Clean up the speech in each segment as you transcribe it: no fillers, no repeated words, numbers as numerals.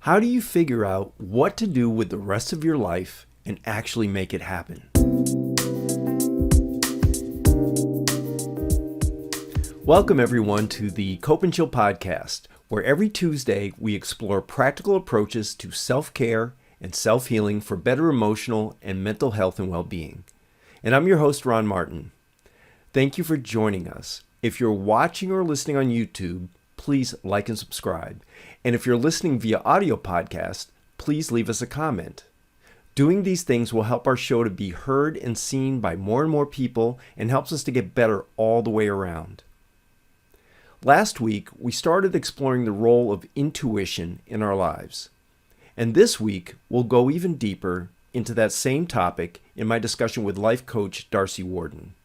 How do you figure out what to do with the rest of your life and actually make it happen? Welcome everyone to the Cope and Chill podcast, where every Tuesday we explore practical approaches to self-care and self-healing for better emotional and mental health and well-being. And I'm your host, Ron Martin. Thank you for joining us. If you're watching or listening on YouTube, please like and subscribe. And if you're listening via audio podcast, please leave us a comment. Doing these things will help our show to be heard and seen by more and more people and helps us to get better all the way around. Last week, we started exploring the role of intuition in our lives. And this week, we'll go even deeper into that same topic in my discussion with life coach Darcie Warden.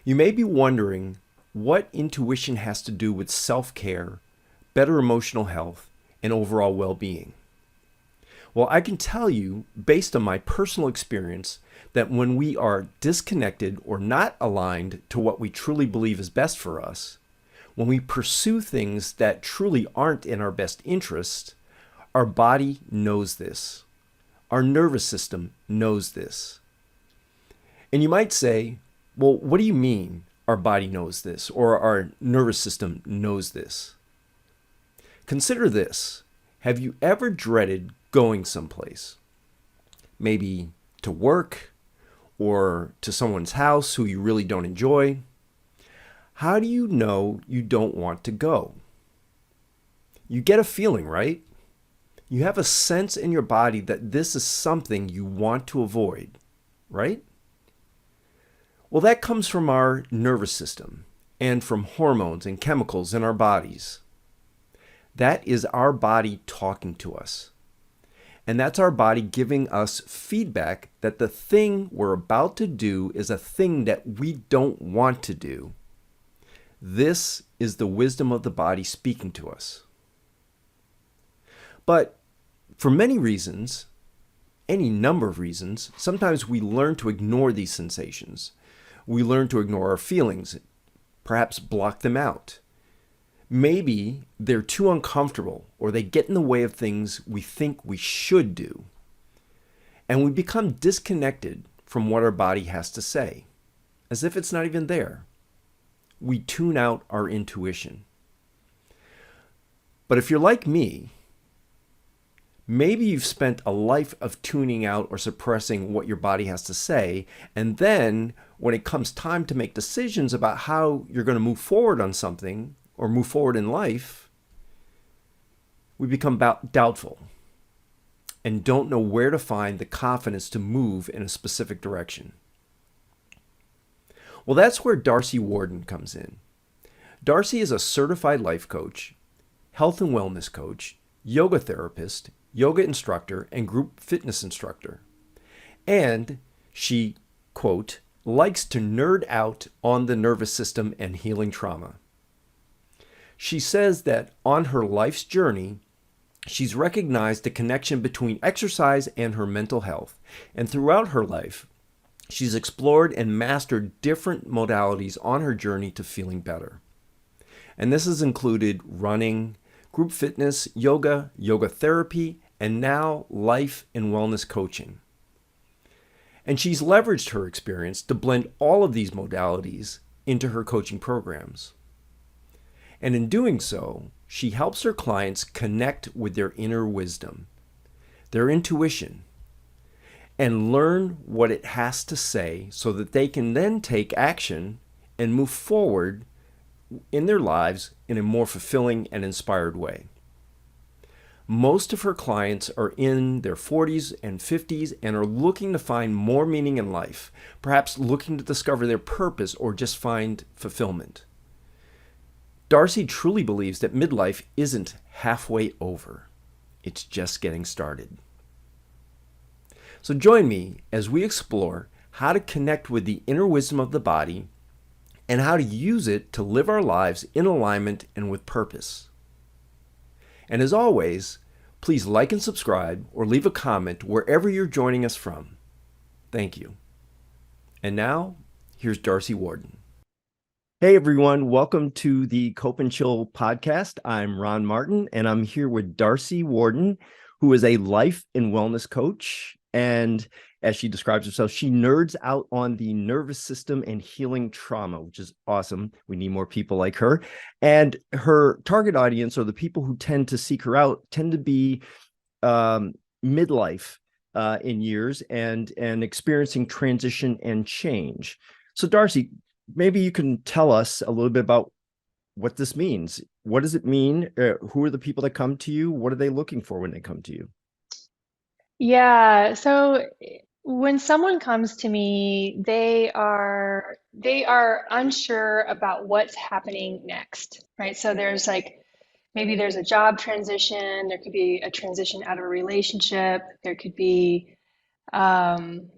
You may be wondering what intuition has to do with self-care, better emotional health, and overall well-being. Well, I can tell you, based on my personal experience, that when we are disconnected or not aligned to what we truly believe is best for us, when we pursue things that truly aren't in our best interest, our body knows this. Our nervous system knows this. And you might say, well, what do you mean our body knows this or our nervous system knows this? Consider this. Have you ever dreaded going someplace? Maybe to work or to someone's house who you really don't enjoy? How do you know you don't want to go? You get a feeling, right? You have a sense in your body that this is something you want to avoid, right? Well, that comes from our nervous system and from hormones and chemicals in our bodies. That is our body talking to us. And that's our body giving us feedback that the thing we're about to do is a thing that we don't want to do. This is the wisdom of the body speaking to us. But for many reasons, any number of reasons, sometimes we learn to ignore these sensations. We learn to ignore our feelings, perhaps block them out. Maybe they're too uncomfortable or they get in the way of things we think we should do. And we become disconnected from what our body has to say, as if it's not even there. We tune out our intuition. But if you're like me, maybe you've spent a life of tuning out or suppressing what your body has to say, and then when it comes time to make decisions about how you're going to move forward on something or move forward in life, we become doubtful and don't know where to find the confidence to move in a specific direction. Well, that's where Darcie Warden comes in. Darcie is a certified life coach, health and wellness coach, yoga therapist, yoga instructor, and group fitness instructor. And she, quote, likes to nerd out on the nervous system and healing trauma. She says that on her life's journey, she's recognized the connection between exercise and her mental health. And throughout her life, she's explored and mastered different modalities on her journey to feeling better. And this has included running, group fitness, yoga, yoga therapy, and now life and wellness coaching. And she's leveraged her experience to blend all of these modalities into her coaching programs. And in doing so, she helps her clients connect with their inner wisdom, their intuition, and learn what it has to say so that they can then take action and move forward in their lives in a more fulfilling and inspired way. Most of her clients are in their 40s and 50s and are looking to find more meaning in life, perhaps looking to discover their purpose or just find fulfillment. Darcie truly believes that midlife isn't halfway over. It's just getting started. So join me as we explore how to connect with the inner wisdom of the body and how to use it to live our lives in alignment and with purpose. And as always, please like and subscribe or leave a comment wherever you're joining us from. Thank you. And now, here's Darcie Warden. Hey everyone, welcome to the Cope and Chill podcast. I'm Ron Martin and I'm here with Darcie Warden, who is a life and wellness coach. And as she describes herself, she nerds out on the nervous system and healing trauma, which is awesome. We need more people like her. And her target audience, or the people who tend to seek her out, tend to be midlife in years and experiencing transition and change. So Darcie, maybe you can tell us a little bit about what this means. What does it mean? Who are the people that come to you? What are they looking for when they come to you? Yeah, so when someone comes to me, they are unsure about what's happening next, right? So there's like maybe there's a job transition, there could be a transition out of a relationship, there could be um,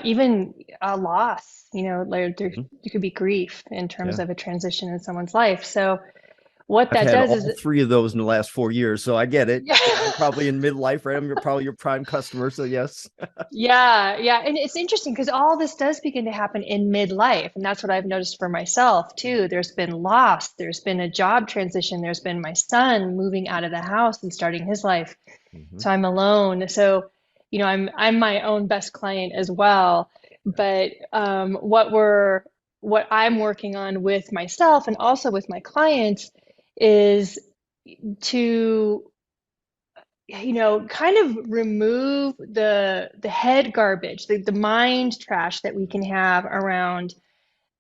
even a loss, Mhm. there could be grief in terms Yeah. of a transition in someone's life. So what I've that had does is all three of those in the last 4 years, so I get it. yeah. You're probably in midlife, right? I'm probably your prime customer, so yes. Yeah, yeah. And it's interesting because all this does begin to happen in midlife. And that's what I've noticed for myself too. There's been loss, there's been a job transition, there's been my son moving out of the house and starting his life. Mhm. So I'm alone. So, I'm my own best client as well. But what I'm working on with myself and also with my clients is to kind of remove the head garbage, the mind trash that we can have around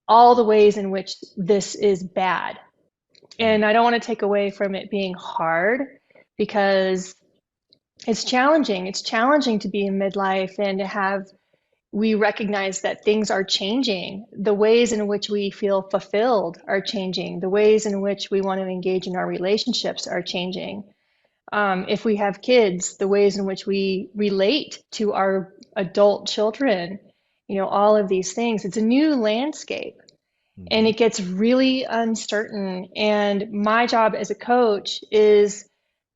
all the ways in which this is bad. Mm. And I don't want to take away from it being hard because it's challenging. It's challenging to be in midlife and to have we recognize that things are changing. The ways in which we feel fulfilled are changing. The ways in which we want to engage in our relationships are changing. If we have kids, the ways in which we relate to our adult children, all of these things. It's a new landscape and Mhm. it gets really uncertain. And my job as a coach is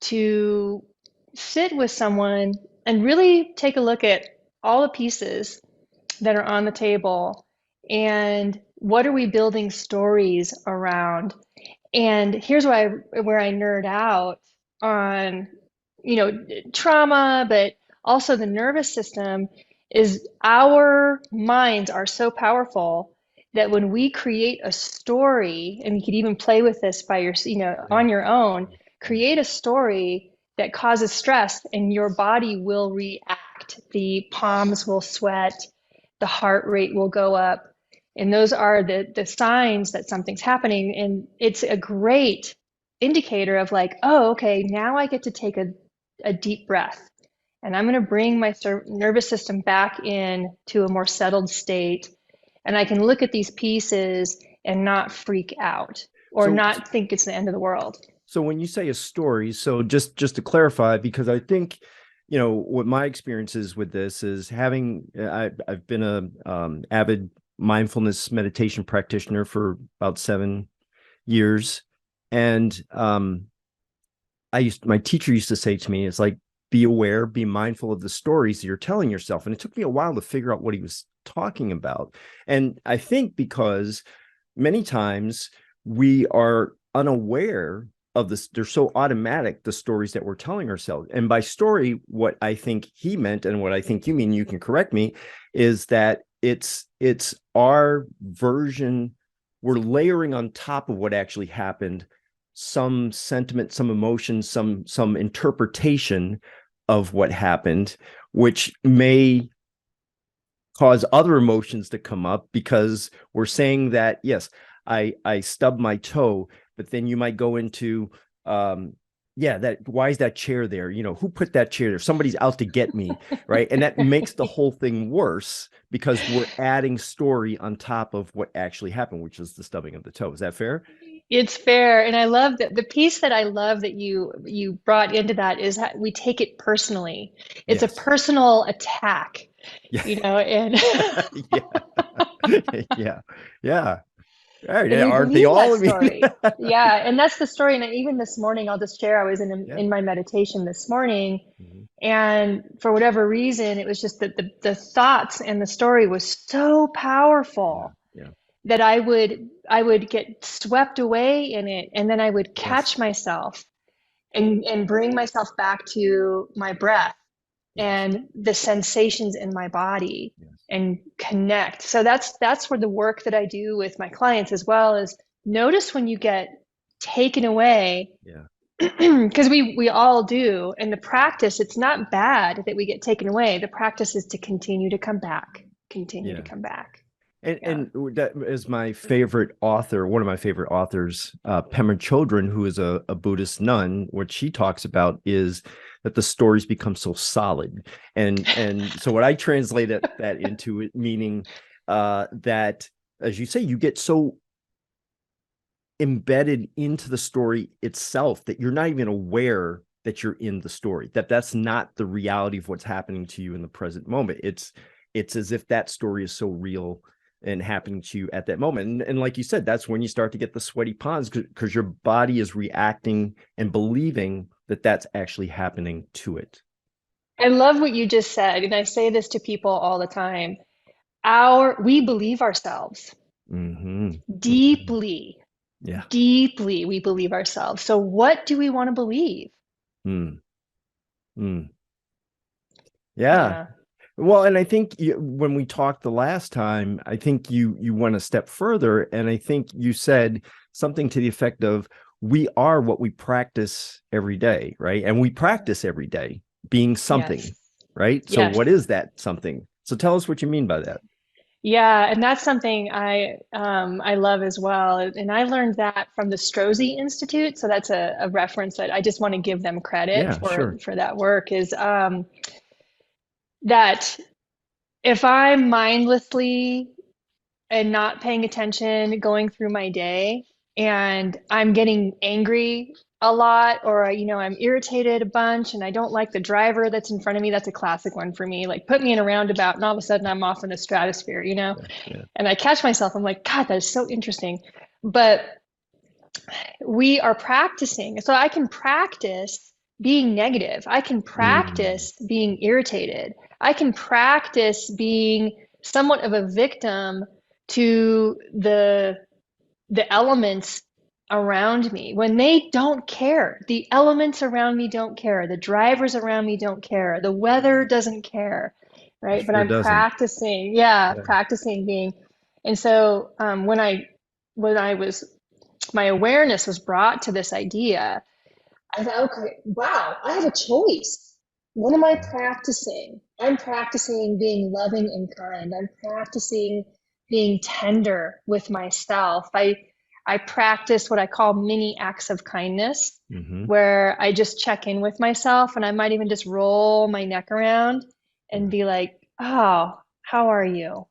to sit with someone and really take a look at all the pieces that are on the table and what are we building stories around. And here's where I nerd out on, trauma, but also the nervous system is our minds are so powerful that when we create a story, and you could even play with this by Yeah. on your own, Yeah. create a story that causes stress and your body will react. The palms will sweat, the heart rate will go up, and those are the signs that something's happening. And it's a great indicator of like, oh, okay, now I get to take a deep breath and I'm going to bring my nervous system back in to a more settled state. And I can look at these pieces and not freak out or So not think it's the end of the world. So when you say a story, so just to clarify, because I think, what my experience is with this is having I've been a avid mindfulness meditation practitioner for about 7 years, and my teacher used to say to me, it's like, be aware, be mindful of the stories that you're telling yourself, and it took me a while to figure out what he was talking about, and I think because many times we are unaware of this. They're so automatic, the stories that we're telling ourselves. And by story, what I think he meant and what I think you mean, you can correct me, is that it's our version. We're layering on top of what actually happened some sentiment, some emotion, some interpretation of what happened, which may cause other emotions to come up because we're saying that, yes, I stubbed my toe, but then you might go into, yeah, that, why is that chair there? Who put that chair there? Somebody's out to get me, right? And that makes the whole thing worse because we're adding story on top of what actually happened, which is the stubbing of the toe. Is that fair? It's fair, and I love that the piece that I love that you brought into that is that we take it personally. It's a Yes. personal attack, Yeah. and Yeah. Yeah. Yeah. All right. and we Aren't they believe that all? I mean, story. Yeah, and that's the story. And even this morning, I'll just share. I was yeah. in my meditation this morning, Mhm. and for whatever reason, it was just that the thoughts and the story was so Yeah. powerful Yeah. that I would get swept away in it, and then I would catch Yes. myself and bring myself back to my breath Yes. and the sensations in my body Yes. and connect. So that's where the work that I do with my clients as well is notice when you get taken away, Yeah. because we all do. And the practice, it's not bad that we get taken away. The practice is to continue to come back, continue to Yeah. come back. And Yeah. and that is my favorite author, one of my favorite authors, Pema Chodron, who is a Buddhist nun. What she talks about is that the stories become so solid. And so what I translate that into it meaning that, as you say, you get so embedded into the story itself that you're not even aware that you're in the story, that that's not the reality of what's happening to you in the present moment. It's as if that story is so real and happening to you at that moment. And like you said, that's when you start to get the sweaty palms, because your body is reacting and believing that that's actually happening to it. I love what you just said, and I say this to people all the time. We believe ourselves Mm-hmm. Mm-hmm. deeply, Yeah. deeply. We believe ourselves. So what do we want to believe? Mm. Mm. Yeah. Yeah. Well, and I think when we talked the last time, I think you went a step further, and I think you said something to the effect of, "We are what we practice every day," right? And we practice every day being Yes. something, right? So Yes. what is that something? So tell us what you mean by that. Yeah, and that's something I love as well. And I learned that from the Strozzi Institute. So that's a reference that I just want to give them credit Yeah, for sure. that work is that if I'm mindlessly and not paying attention going through my day and I'm getting angry a lot or I'm irritated a bunch and I don't like the driver that's in front of me. That's a classic one for me. Like put me in a roundabout and all of a sudden I'm off in the stratosphere. Yeah, yeah. And I catch myself, I'm like, God, that is so interesting. But we are practicing. So I can practice being negative. I can Mm, practice being irritated. I can practice being somewhat of a victim to the elements around me when they don't care. The elements around me don't care. The drivers around me don't care. The weather doesn't care, it right? But sure I'm doesn't. practicing, yeah, Yeah. practicing being. And so when I was my awareness was brought to this idea, I thought, okay, wow, I have a choice. What am I practicing? I'm practicing being loving and kind. I'm practicing being tender with myself. I practice what I call mini acts of kindness, Mm-hmm. where I just check in with myself and I might even just roll my neck around and Yeah. be like, oh, how are you?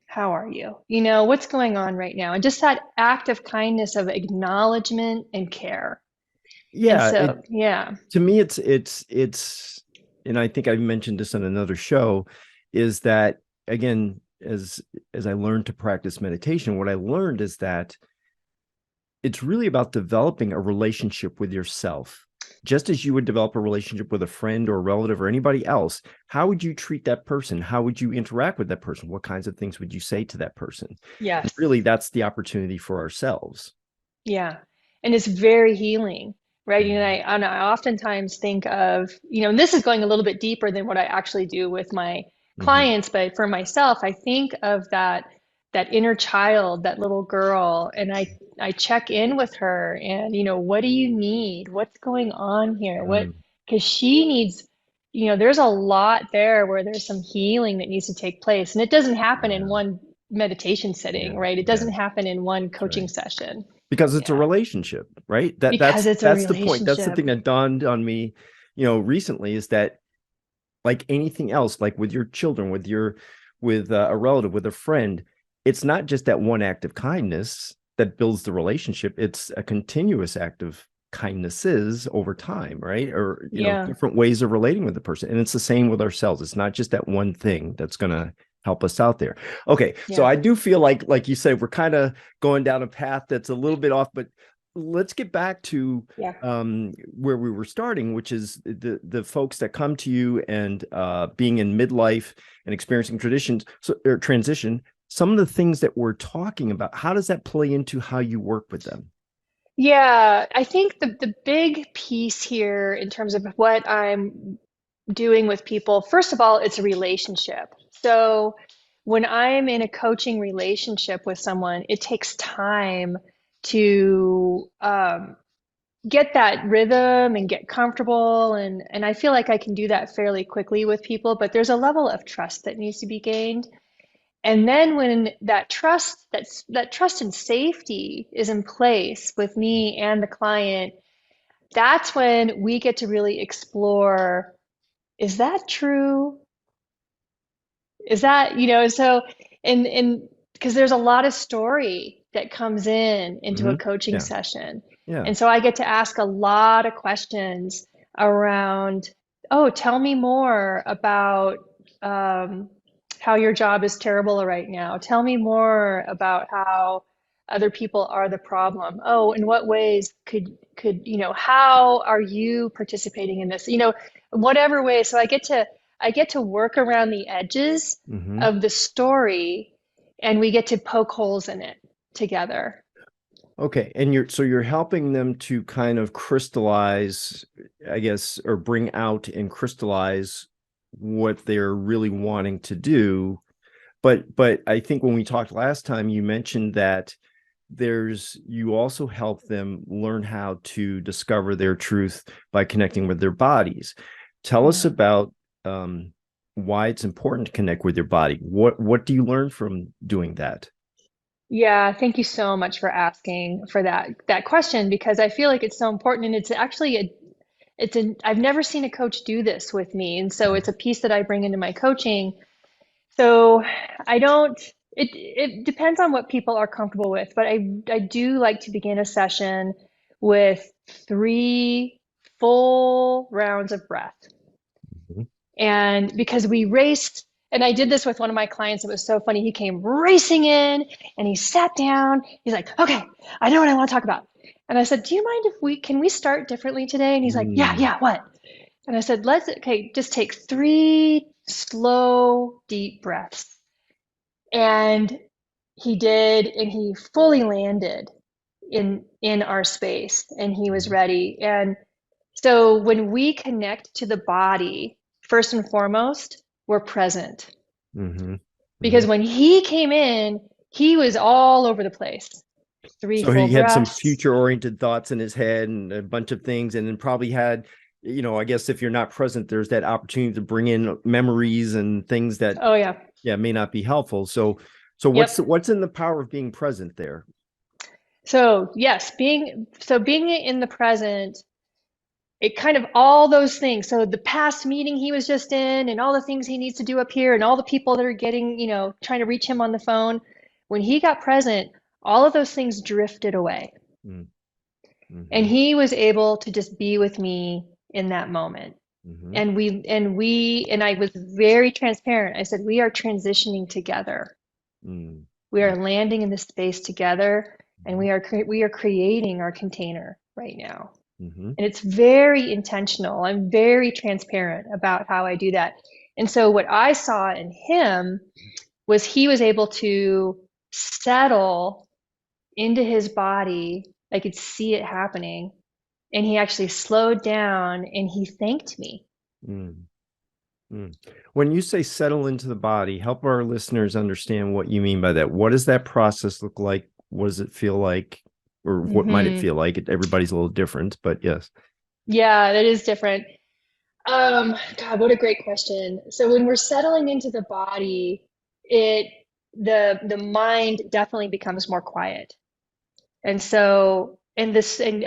How are you? What's going on right now? And just that act of kindness of acknowledgement and care. And Yeah, so, yeah, to me it's and I think I've mentioned this on another show, is that, again, as I learned to practice meditation, what I learned is that it's really about developing a relationship with yourself, just as you would develop a relationship with a friend or a relative or anybody else. How would you treat that person? How would you interact with that person? What kinds of things would you say to that person? And yes, really, that's the opportunity for ourselves. yeah. And it's very healing, right? And I, Mhm. and I oftentimes think of, and this is going a little bit deeper than what I actually do with my Mhm. clients, but for myself, I think of that inner child, that little girl, and I check in with her and, what do you need? What's going on here? Mm. Because she needs, there's a lot there where there's some healing that needs to take place. And it doesn't happen in Yeah, one meditation sitting, yeah, right? It yeah. doesn't happen in one That's coaching right. session. Because it's a Yeah. relationship, right? That Because that's it's a that's the point. That's the relationship. thing that dawned on me, recently, is that, like anything else, like with your children, with a relative, with a friend, it's not just that one act of kindness that builds the relationship. It's a continuous act of kindnesses over time, right? Or, Yeah. different ways of relating with the person. And it's the same with ourselves. It's not just that one thing that's going to help us out there. Okay, so Yeah. I do feel like you said, we're kind of going down a path that's a little bit off, but let's get back to Yeah. where we were starting, which is the folks that come to you and being in midlife and experiencing traditions, or transition. some of the things that we're talking about, how does that play into how you work with them? Yeah, I think the big piece here in terms of what I'm doing with people, first of all, it's a relationship. So when I'm in a coaching relationship with someone, it takes time to get that rhythm and get comfortable. And I feel like I can do that fairly quickly with people, but there's a level of trust that needs to be gained. And then when that trust and safety is in place with me and the client, that's when we get to really explore, is that true? Is that, so and because there's a lot of story that comes in into a Hmm. coaching Yeah. session. Yeah. And so I get to ask a lot of questions around, oh, tell me more about um, how your job is terrible right now. Tell me more about how other people are the problem. Oh, in what ways how are you participating in this? Whatever way. So I get to work around the edges Hmm. of the story and we get to poke holes in it together. Okay. And you're helping them to kind of crystallize, I guess, or bring out and crystallize what they're really wanting to do. But I think when we talked last time, you mentioned that you also help them learn how to discover their truth by connecting with their bodies. Tell us Yeah. about why it's important to connect with your body. What do you learn from doing that? Yeah, thank you so much for asking for that question because I feel like it's so important and it's actually I've never seen a coach do this with me, and so it's a piece that I bring into my coaching. So I don't it depends on what people are comfortable with, but I do like to begin a session with 3 full rounds of breath. Mhm. And because we raced, and I did this with one of my clients, it was so funny. He came racing in and he sat down. He's like, okay, I know what I want to talk about. And I said, do you mind if can we start differently today? And he's like, yeah, Mm, yeah, what? And I said, okay, just take 3 slow, deep breaths. And he did, and he fully landed in our space and he was mhm, ready. And so when we connect to the body, first and foremost, we're present. mhm, Because mhm. when he came in, he was all over the place. Three So full he had some breaths. future oriented thoughts in his head and a bunch of things, and then probably had, I guess if you're not present, there's that opportunity to bring in memories and things that, Oh yeah. yeah, may not be helpful. So Yep. what's in the power of being present there? So yes, being in the present, it kind of all those things. So the past meeting he was just in and all the things he needs to do up here and all the people that are getting, trying to reach him on the phone. When he got present, all of those things drifted away. Mm, And mhm, he was able to just be with me in that moment. mhm, And I was very transparent. I said, we are transitioning together. mm, We mm, are landing in this space together and mhm, we are creating our container right now. mhm, And it's very intentional. I'm very transparent about how I do that. And so what I saw in him was he was able to settle into his body. I could see it happening. And he actually slowed down and he thanked me. mm, mm. When you say settle into the body, help our listeners understand what you mean by that. What does that process look like? What does it feel like? Or what might it Hmm. feel like? Everybody's a little different, but yes. Yeah, that is different. God, what a great question. So when we're settling into the body, it the mind definitely becomes more quiet. And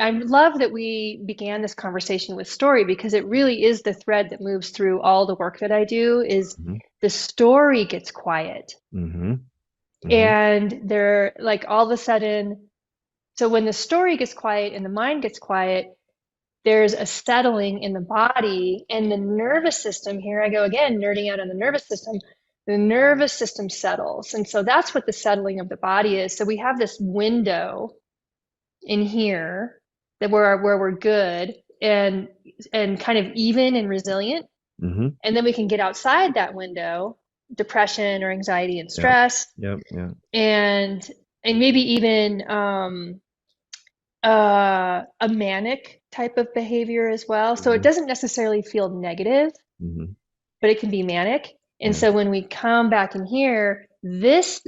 I love that we began this conversation with story because it really is the thread that moves through all the work that I do is Mhm, the story gets quiet. mhm, mhm, And they're like all of a sudden, so when the story gets quiet and the mind gets quiet, there's a settling in the body and the nervous system. Here I go again, nerding out on the nervous system. The nervous system settles. And so that's what the settling of the body is. So we have this window in here that where we're good and kind of even and resilient. mhm, And then we can get outside that window depression or anxiety and Yeah. stress, Yeah. Yeah. and maybe even a manic type of behavior as well. So it Hmm. doesn't necessarily feel negative, Hmm. but it can be manic. And Yeah. so when we come back in here, this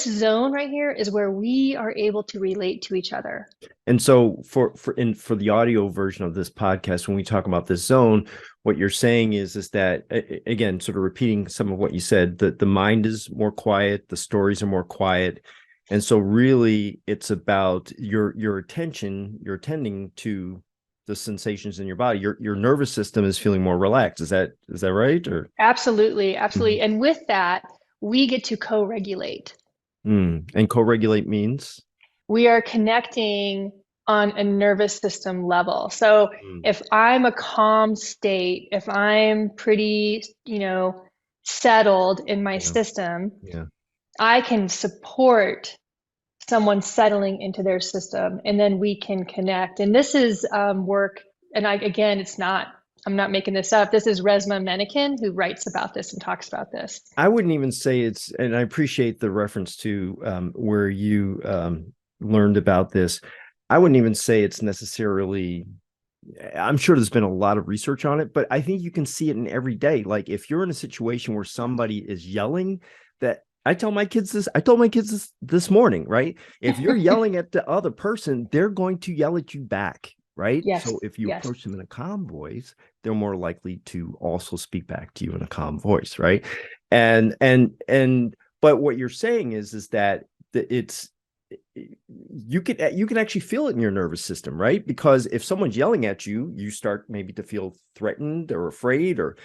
zone right here is where we are able to relate to each other. And so for the audio version of this podcast, when we talk about this zone, what you're saying is that, again, sort of repeating some of what you said, that the mind is more quiet, the stories are more quiet. And so really it's about your attention, you're attending to the sensations in your body. Your nervous system is feeling more relaxed. Is that right? Or Absolutely, Mhm. absolutely. And with that, we get to co-regulate. And co-regulate means? We are connecting on a nervous system level. So Mm. if I'm a calm state, if I'm pretty, settled in my Yeah. system, Yeah. I can support someone settling into their system, and then we can connect. And this is work, and again, I'm not making this up. This is Resmaa Menakem who writes about this and talks about this. I wouldn't even say it's, and I appreciate the reference to where you learned about this. I wouldn't even say it's necessarily, I'm sure there's been a lot of research on it, but I think you can see it in every day. Like if you're in a situation where somebody is yelling, that I told my kids this morning, right? If you're yelling at the other person, they're going to yell at you back, right? Yes, So if you yes, approach them in a calm voice, they're more likely to also speak back to you in a calm voice, right? But what you're saying is that it's, you can actually feel it in your nervous system, right? Because if someone's yelling at you, you start maybe to feel threatened or afraid, or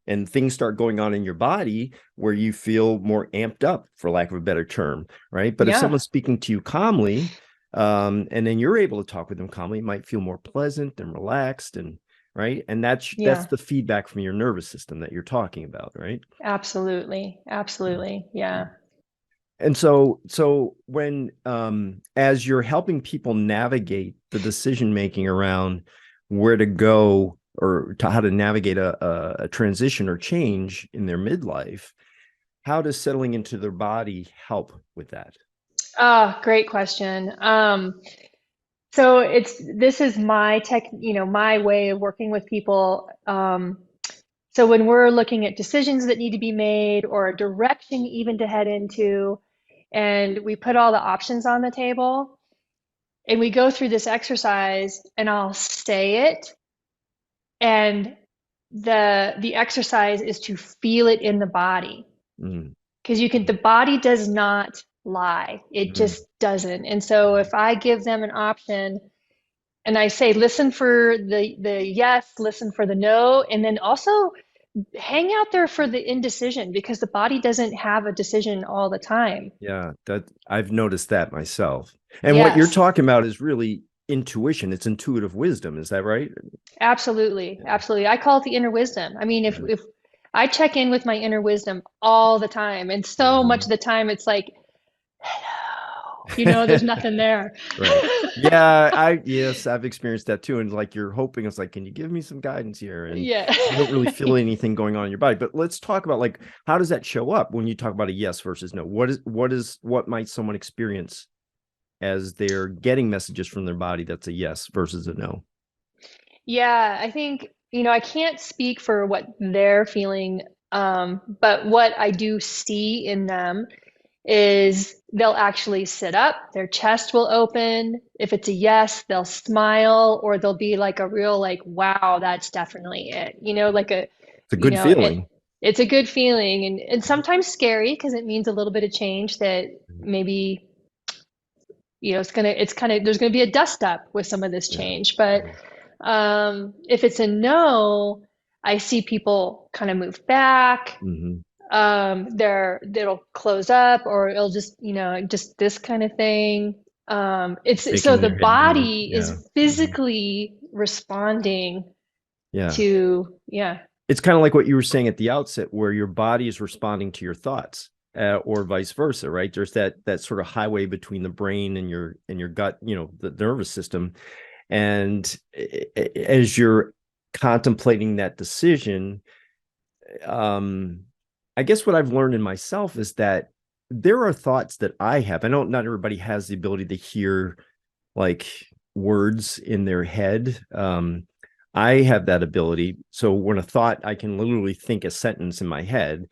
and things start going on in your body where you feel more amped up, for lack of a better term, right? But if yeah, someone's speaking to you calmly, and then you're able to talk with them calmly, it might feel more pleasant and relaxed, and right, and that's yeah, the feedback from your nervous system that you're talking about, right? absolutely, Yeah. absolutely, yeah. And so when as you're helping people navigate the decision making around where to go, or to how to navigate a transition or change in their midlife, how does settling into their body help with that? Ah, great question. So this is my my way of working with people. So when we're looking at decisions that need to be made or a direction even to head into, and we put all the options on the table, and we go through this exercise, and I'll say it, and the exercise is to feel it in the body, Mm, because the body does not lie. It mm, just doesn't. And so if I give them an option and I say, listen for the yes, listen for the no, and then also hang out there for the indecision, because the body doesn't have a decision all the time. yeah, that I've noticed that myself. And what you're Yes, talking about is really intuition. It's intuitive wisdom. Is that right? absolutely, Yeah. absolutely. I call it the inner wisdom. I mean, Yeah. if I check in with my inner wisdom all the time, and so much of Mhm. the time it's like, hello, there's nothing there. Right. Yeah, yes, I've experienced that too. And like you're hoping, it's like, can you give me some guidance here? And Yeah. you don't really feel anything going on in your body. But let's talk about, like, how does that show up when you talk about a yes versus no? What might someone experience as they're getting messages from their body that's a yes versus a no? Yeah, I think, I can't speak for what they're feeling, but what I do see in them is they'll actually sit up, their chest will open. If it's a yes, they'll smile, or they'll be like a real, like, wow, that's definitely it. Like It's a good feeling. it's a good feeling, and sometimes scary, because it means a little bit of change that maybe, it's kind of, there's gonna be a dust up with some of this Yeah. change. But if it's a no, I see people kind of move back. Mm-hmm. They'll close up, or it'll just, just this kind of thing. It's so Shaking the their head no. body Yeah. is Mhm. physically responding Yeah. to, yeah, It's kind of like what you were saying at the outset, where your body is responding to your thoughts, or vice versa, right? There's that sort of highway between the brain and your gut, the nervous system. And as you're contemplating that decision, um, I guess what I've learned in myself is that there are thoughts that I have. I know not everybody has the ability to hear like words in their head. I have that ability. So when a thought, I can literally think a sentence in my head,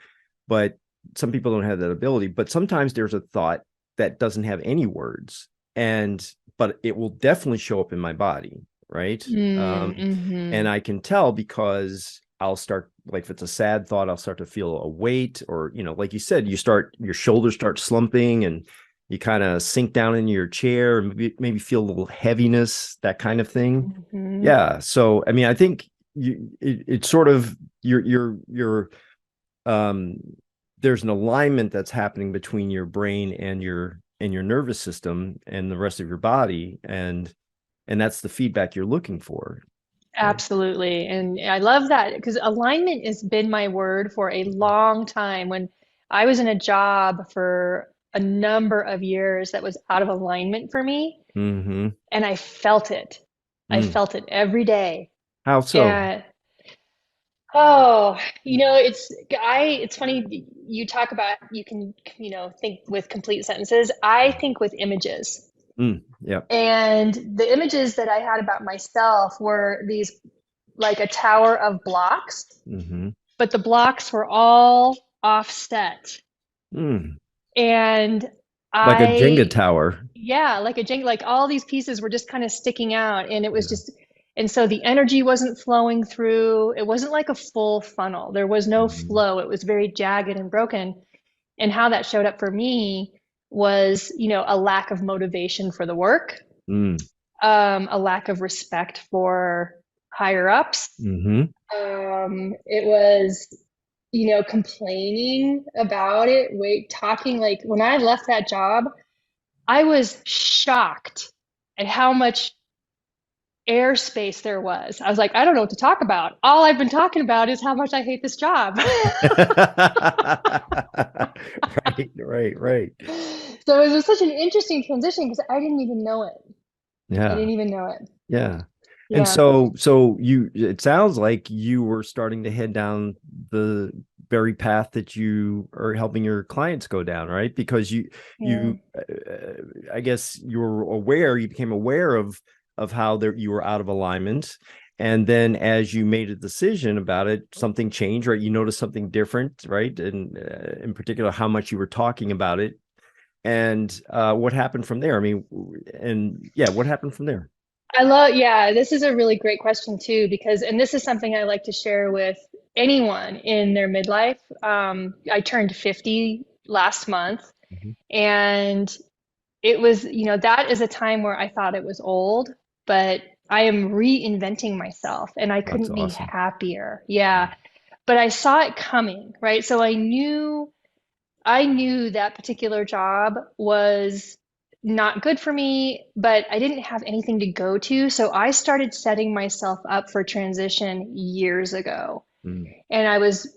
but some people don't have that ability. But sometimes there's a thought that doesn't have any words, and but it will definitely show up in my body, right? And Mm-hmm. I can tell because I'll start, like if it's a sad thought, I'll start to feel a weight, or like you said, your shoulders start slumping, and you kind of sink down in your chair and maybe feel a little heaviness, that kind of thing. Mm-hmm. Yeah. So I mean, I think it's sort of your um there's an alignment that's happening between your brain and your nervous system and the rest of your body, and that's the feedback you're looking for, right? Absolutely. And I love that because alignment has been my word for a long time. When I was in a job for a number of years that was out of alignment for me, Mm-hmm. and I felt it. I Mm. felt it every day. How so? And oh, it's funny you talk about you can, think with complete sentences. I think with images. Yeah. And the images that I had about myself were these like a tower of blocks, Mm-hmm. but the blocks were all offset. Mm. And Like a Jenga I, tower. yeah, like a jing, like all these pieces were just kind of sticking out. And it was Yeah. just, and so the energy wasn't flowing through. It wasn't like a full funnel. There was no Mm-hmm. flow. It was very jagged and broken. And how that showed up for me was, a lack of motivation for the work, Mm. a lack of respect for higher ups. Mm-hmm. It was, complaining about it, talking like when I left that job, I was shocked at how much airspace there was. I was like, I don't know what to talk about. All I've been talking about is how much I hate this job. Right. So it was such an interesting transition because I didn't even know it. I Yeah. didn't even know it. Yeah. And Yeah. so it sounds like you were starting to head down the very path that you are helping your clients go down, right? Because Yeah. I guess you became aware of how there you were out of alignment. And then as you made a decision about it, something changed, right? You noticed something different, right? And in particular, how much you were talking about it. And what happened from there? I mean, and yeah, what happened from there? Yeah, this is a really great question too, because, and this is something I like to share with anyone in their midlife. I turned 50 last month, Mhm. and it was, that is a time where I thought it was old, but I am reinventing myself and I That's couldn't be awesome. happier. Yeah. But I saw it coming, right? So I knew that particular job was not good for me, but I didn't have anything to go to. So I started setting myself up for transition years ago. Mm. And I was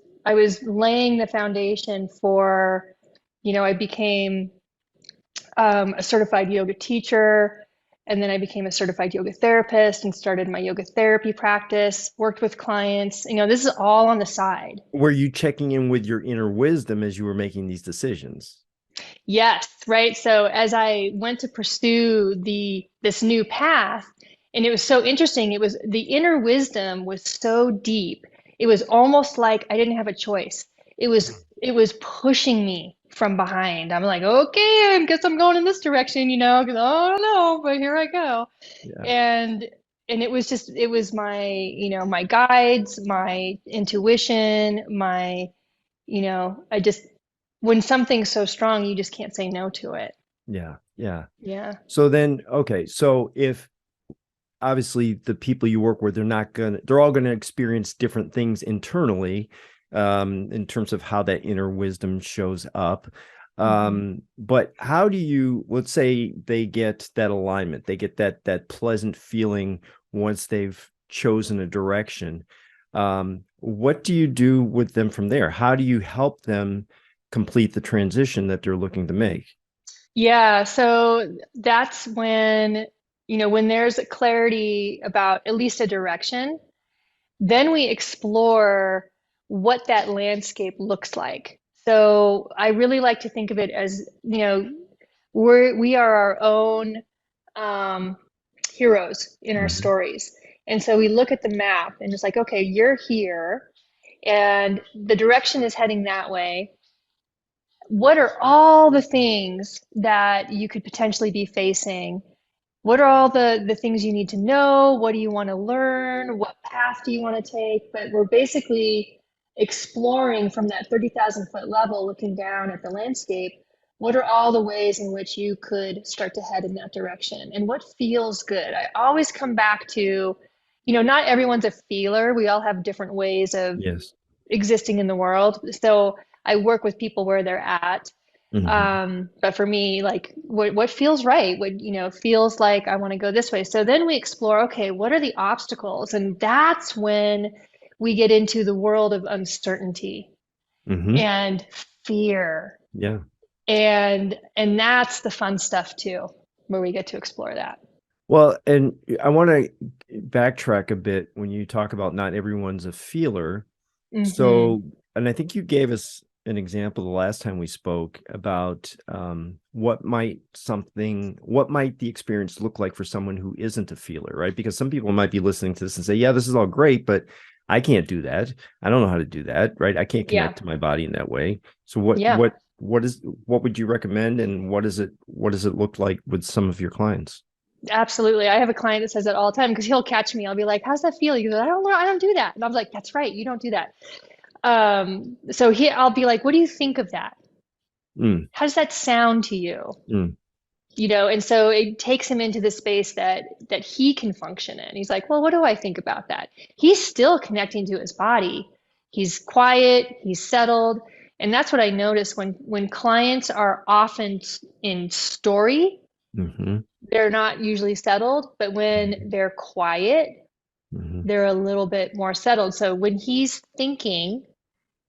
laying the foundation for, I became a certified yoga teacher. And then I became a certified yoga therapist and started my yoga therapy practice, worked with clients. This is all on the side. Were you checking in with your inner wisdom as you were making these decisions? Yes, right. So as I went to pursue this new path, and it was so interesting, it was the inner wisdom was so deep. It was almost like I didn't have a choice. It was pushing me from behind. I'm like, okay, I guess I'm going in this direction, because I don't know, but here I go. Yeah. And it was my guides, my intuition, I just when something's so strong, you just can't say no to it. Yeah. Yeah. So then, okay. So if obviously the people you work with, they're all gonna experience different things internally, in terms of how that inner wisdom shows up. Mhm. But how do you, let's say they get that alignment, they get that pleasant feeling once they've chosen a direction. What do you do with them from there? How do you help them complete the transition that they're looking to make? Yeah, so that's when there's clarity about at least a direction, then we explore what that landscape looks like. So I really like to think of it as, we are our own um, heroes in our Hmm. stories. And so we look at the map and it's like, okay, you're here and the direction is heading that way. What are all the things that you could potentially be facing? What are all the things you need to know? What do you want to learn? What path do you want to take? But we're basically exploring from that 30,000-foot level, looking down at the landscape. What are all the ways in which you could start to head in that direction? And what feels good? I always come back to, not everyone's a feeler. We all have different ways of Yes. existing in the world. So I work with people where they're at. Hmm. But for me, like what feels right, what feels like I want to go this way. So then we explore, okay, what are the obstacles? And that's when we get into the world of uncertainty Hmm. and fear. Yeah. And that's the fun stuff too, where we get to explore that. Well, and I want to backtrack a bit when you talk about not everyone's a feeler. Hmm. So, and I think you gave us an example the last time we spoke about what might the experience look like for someone who isn't a feeler, right? Because some people might be listening to this and say, yeah, this is all great, but I can't do that. I don't know how to do that, right? I can't Yeah. connect to my body in that way. So Yeah. what would you recommend and what does it look like with some of your clients? Absolutely. I have a client that says that all the time because he'll catch me. I'll be like, "How's that feel?" He goes, "I don't know. I don't do that." And I'm like, "That's right. You don't do that." I'll be like, "What do you think of that? Mm, How does that sound to you?" mm, And so it takes him into the space that he can function in. He's like, "Well, what do I think about that?" He's still connecting to his body. He's quiet. He's settled. And that's what I notice when clients are often in story, hmm, they're not usually settled, but when they're quiet, hmm, they're a little bit more settled. So when he's thinking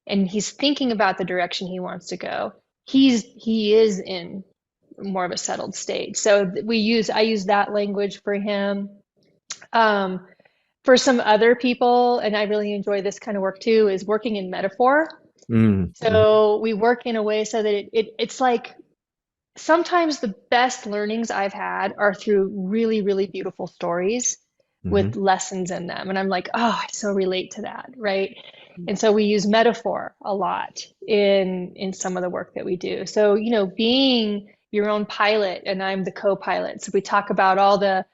and he's thinking about the direction he wants to go, he is in more of a settled state. So I use that language for him. Um, for some other people, and I really enjoy this kind of work too, is working in metaphor. mm, hmm, So we work in a way so that it's like sometimes the best learnings I've had are through really, really beautiful stories hmm. with lessons in them. And I'm like, oh, I so relate to that, right? And so we use metaphor a lot in some of the work that we do. So, being your own pilot and I'm the co-pilot. So we talk about all the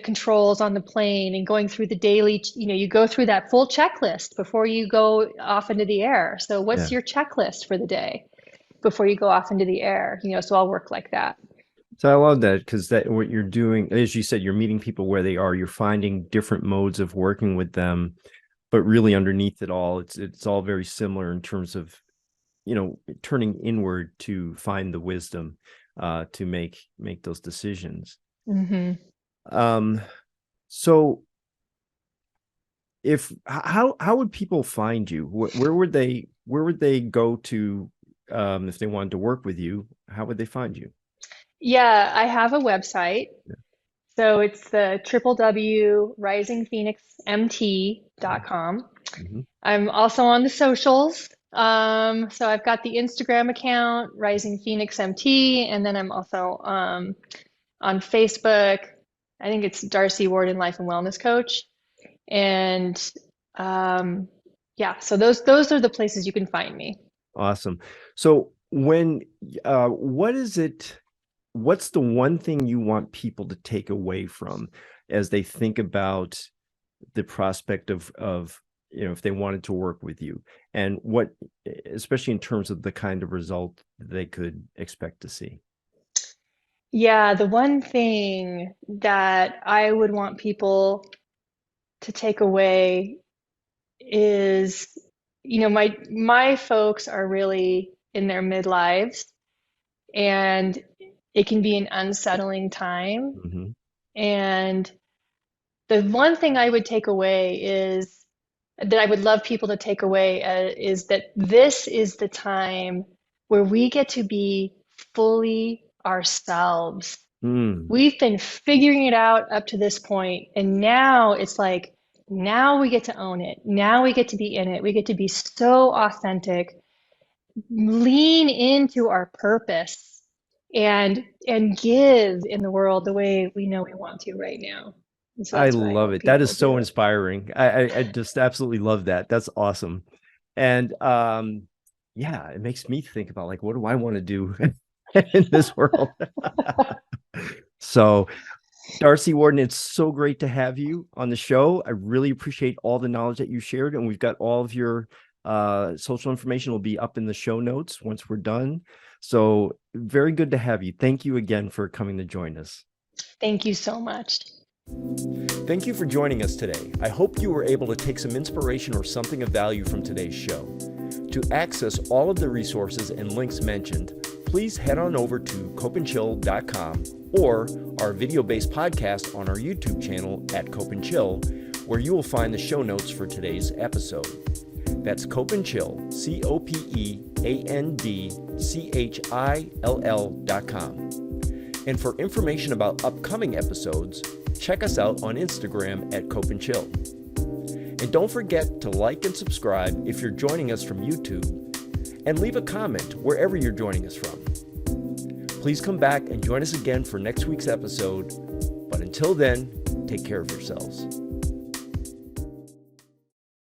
controls on the plane and going through the daily, you go through that full checklist before you go off into the air. So what's Yeah. your checklist for the day before you go off into the air? So I'll work like that. So I love that because that what you're doing, as you said, you're meeting people where they are. You're finding different modes of working with them, but really underneath it all, it's all very similar in terms of turning inward to find the wisdom to make those decisions. Hmm. Um, so if how would people find you? Where would they go to if they wanted to work with you? How would they find you? Yeah, I have a website. So it's the www.risingphoenixmt.com. Mm-hmm. I'm also on the socials. So I've got the Instagram account, Rising Phoenix MT, and then I'm also on Facebook. I think it's Darcie Warden Life and Wellness Coach. And um, yeah, so those are the places you can find me. Awesome. So what is it, what's the one thing you want people to take away from as they think about the prospect of if they wanted to work with you and what, especially in terms of the kind of result they could expect to see? Yeah, the one thing that I would want people to take away is, my folks are really in their midlives and it can be an unsettling time. Mm-hmm. And the one thing I would take away is that I would love people to take away is that this is the time where we get to be fully ourselves. Mm, We've been figuring it out up to this point, and now it's like Now we get to own it. Now we get to be in it. We get to be so authentic, lean into our purpose and give in the world the way we know we want to right now. And so I that's what I love hope it. That is people so do. inspiring. I just absolutely love that. That's awesome. And yeah, it makes me think about like, what do I want to do in this world? So, Darcie Warden, it's so great to have you on the show. I really appreciate all the knowledge that you shared, and we've got all of your social information will be up in the show notes once we're done. So, very good to have you. Thank you again for coming to join us. Thank you so much. Thank you for joining us today. I hope you were able to take some inspiration or something of value from today's show. To access all of the resources and links mentioned, please head on over to copeandchill.com or our video-based podcast on our YouTube channel at Cope and Chill, where you will find the show notes for today's episode. That's Cope and Chill, CopeandChill.com. And for information about upcoming episodes, check us out on Instagram at Cope and Chill. And don't forget to like and subscribe if you're joining us from YouTube, and leave a comment wherever you're joining us from. Please come back and join us again for next week's episode. But until then, take care of yourselves.